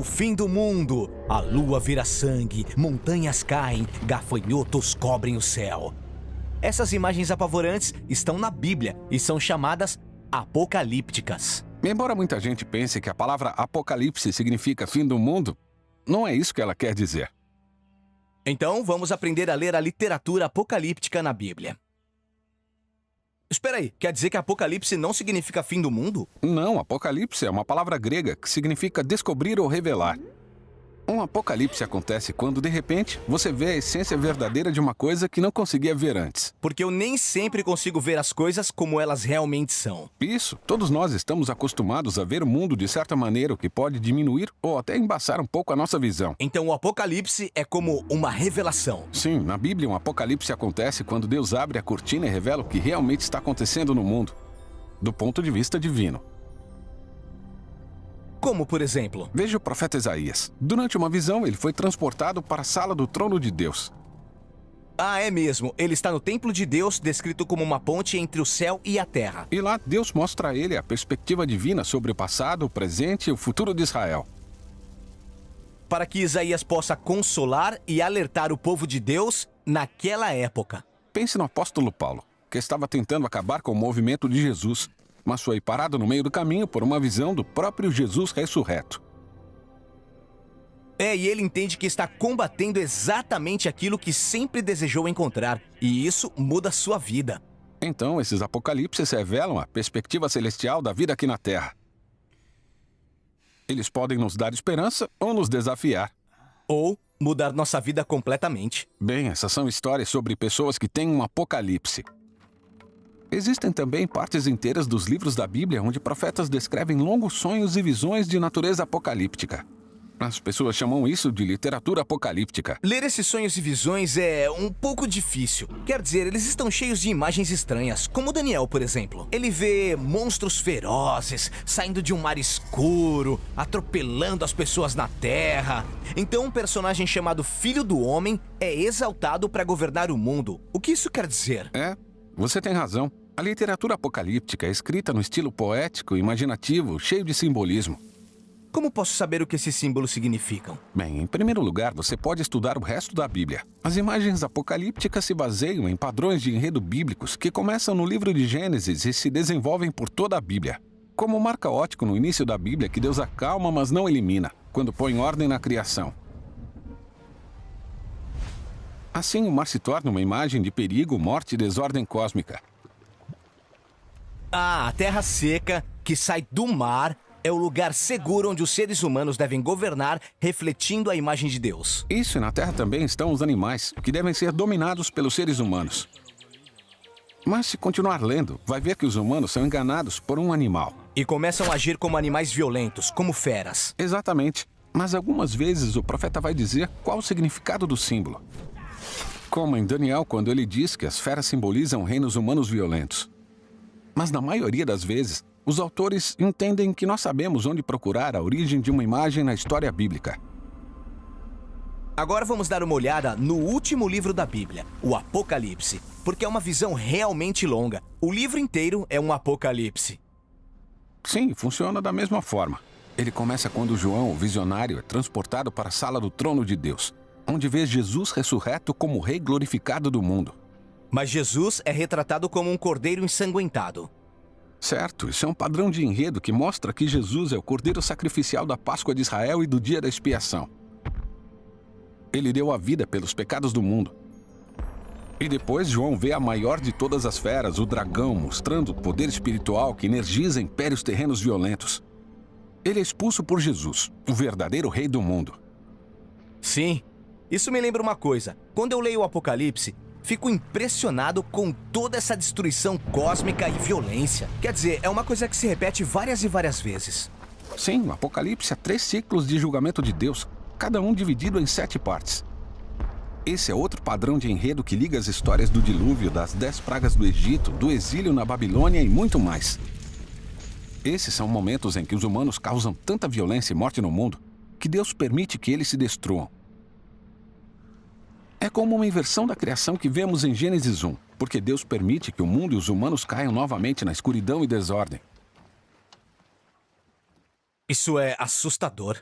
O fim do mundo. A lua vira sangue, montanhas caem, gafanhotos cobrem o céu. Essas imagens apavorantes estão na Bíblia e são chamadas apocalípticas. Embora muita gente pense que a palavra apocalipse significa fim do mundo, não é isso que ela quer dizer. Então, vamos aprender a ler a literatura apocalíptica na Bíblia. Espera aí, quer dizer que Apocalipse não significa fim do mundo? Não, apocalipse é uma palavra grega que significa descobrir ou revelar. Um apocalipse acontece quando, de repente, você vê a essência verdadeira de uma coisa que não conseguia ver antes. Porque eu nem sempre consigo ver as coisas como elas realmente são. Isso, todos nós estamos acostumados a ver o mundo de certa maneira, o que pode diminuir ou até embaçar um pouco a nossa visão. Então o Apocalipse é como uma revelação. Sim, na Bíblia um apocalipse acontece quando Deus abre a cortina e revela o que realmente está acontecendo no mundo, do ponto de vista divino. Como, por exemplo? Veja o profeta Isaías. Durante uma visão, ele foi transportado para a sala do trono de Deus. Ah, é mesmo. Ele está no templo de Deus, descrito como uma ponte entre o céu e a terra. E lá, Deus mostra a ele a perspectiva divina sobre o passado, o presente e o futuro de Israel. Para que Isaías possa consolar e alertar o povo de Deus naquela época. Pense no apóstolo Paulo, que estava tentando acabar com o movimento de Jesus, mas foi parado no meio do caminho por uma visão do próprio Jesus ressurreto. E ele entende que está combatendo exatamente aquilo que sempre desejou encontrar, e isso muda sua vida. Então, esses apocalipses revelam a perspectiva celestial da vida aqui na Terra. Eles podem nos dar esperança ou nos desafiar. Ou mudar nossa vida completamente. Bem, essas são histórias sobre pessoas que têm um apocalipse. Existem também partes inteiras dos livros da Bíblia onde profetas descrevem longos sonhos e visões de natureza apocalíptica. As pessoas chamam isso de literatura apocalíptica. Ler esses sonhos e visões é um pouco difícil. Quer dizer, eles estão cheios de imagens estranhas, como Daniel, por exemplo. Ele vê monstros ferozes saindo de um mar escuro, atropelando as pessoas na terra. Então um personagem chamado Filho do Homem é exaltado para governar o mundo. O que isso quer dizer? Você tem razão. A literatura apocalíptica é escrita no estilo poético, imaginativo, cheio de simbolismo. Como posso saber o que esses símbolos significam? Bem, em primeiro lugar, você pode estudar o resto da Bíblia. As imagens apocalípticas se baseiam em padrões de enredo bíblicos que começam no livro de Gênesis e se desenvolvem por toda a Bíblia. Como o mar caótico no início da Bíblia que Deus acalma, mas não elimina, quando põe ordem na criação. Assim, o mar se torna uma imagem de perigo, morte e desordem cósmica. A terra seca, que sai do mar, é o lugar seguro onde os seres humanos devem governar, refletindo a imagem de Deus. Isso, e na Terra também estão os animais, que devem ser dominados pelos seres humanos. Mas se continuar lendo, vai ver que os humanos são enganados por um animal. E começam a agir como animais violentos, como feras. Exatamente. Mas algumas vezes o profeta vai dizer qual o significado do símbolo. Como em Daniel, quando ele diz que as feras simbolizam reinos humanos violentos. Mas na maioria das vezes, os autores entendem que nós sabemos onde procurar a origem de uma imagem na história bíblica. Agora vamos dar uma olhada no último livro da Bíblia, o Apocalipse, porque é uma visão realmente longa. O livro inteiro é um apocalipse. Sim, funciona da mesma forma. Ele começa quando João, o visionário, é transportado para a sala do trono de Deus, onde vê Jesus ressurreto como o Rei glorificado do mundo. Mas Jesus é retratado como um cordeiro ensanguentado. Certo, isso é um padrão de enredo que mostra que Jesus é o cordeiro sacrificial da Páscoa de Israel e do dia da expiação. Ele deu a vida pelos pecados do mundo. E depois João vê a maior de todas as feras, o dragão, mostrando o poder espiritual que energiza impérios terrenos violentos. Ele é expulso por Jesus, o verdadeiro rei do mundo. Sim, isso me lembra uma coisa. Quando eu leio o Apocalipse, fico impressionado com toda essa destruição cósmica e violência. Quer dizer, é uma coisa que se repete várias e várias vezes. Sim, o Apocalipse é 3 ciclos de julgamento de Deus, cada um dividido em 7 partes. Esse é outro padrão de enredo que liga as histórias do dilúvio, das 10 pragas do Egito, do exílio na Babilônia e muito mais. Esses são momentos em que os humanos causam tanta violência e morte no mundo que Deus permite que eles se destruam. É como uma inversão da criação que vemos em Gênesis 1, porque Deus permite que o mundo e os humanos caiam novamente na escuridão e desordem. Isso é assustador.